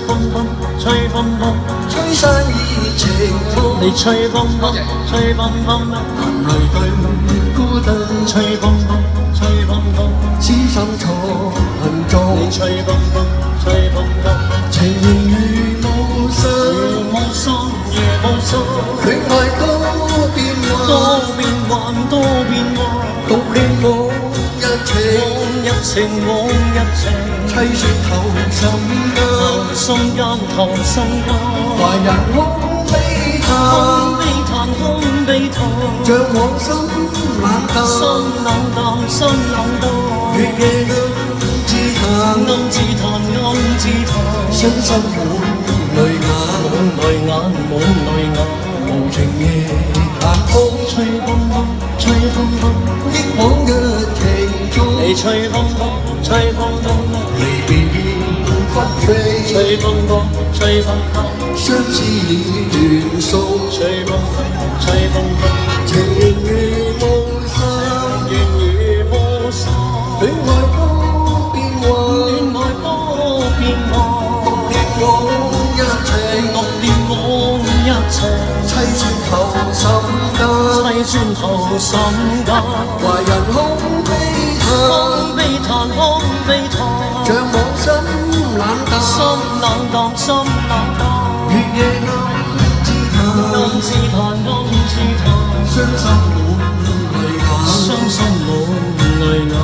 風風，吹風風，吹散以情風。你吹風風，吹風風，含淚對孤單，吹風風，吹風風，痴心錯恨中。你吹風風，吹風風，情如無心，如無心，如無心，戀愛多變幻，多變幻，多變幻，獨戀往日情，往日情，往日情。凄雪投心間，心間投心間，懷人空悲嘆，空悲嘆，像往心冷淡，心冷淡，心冷淡，月夜暗自彈，暗自彈，暗自彈，傷心滿淚眼，滿淚眼，滿淚眼，無情夜冷風，吹風風，吹風風，憶往日情中，你吹風風，吹風風，離別分飛，吹風風，吹風風，相思已斷送，吹風風，吹風風，情如無心，緣如無心，戀愛多變幻，戀愛多變幻，獨戀往日情，獨戀往日情，凄酸透心間，凄酸透心間，懷人空悲嘆，空悲嘆，空悲嘆，像往心冷淡，心冷淡，心冷淡，月夜暗自彈，暗自彈，暗自彈，傷心滿淚眼，傷心滿淚眼。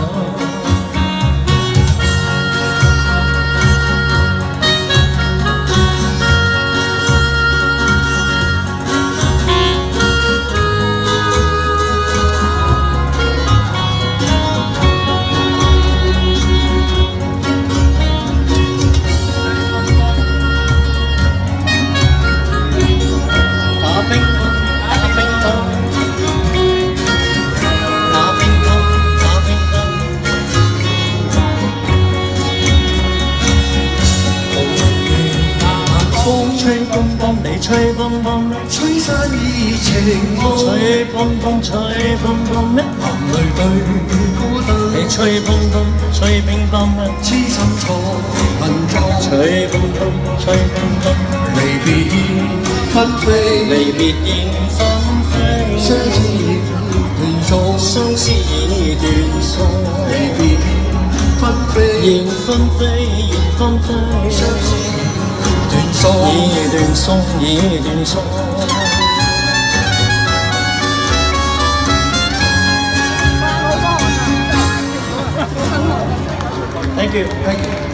吹風風，你吹風風，吹散以情夢，吹風風，吹風風，含淚對孤單，你吹風風，吹乒乓，痴心錯恨中，吹風風，吹乒乓，離別燕紛飛，離別燕紛飛，相思已斷送，相思已斷送，離別燕紛飛，燕紛飛，燕紛飛，相思已斷送，已斷送，已斷送。Thank you. Thank you.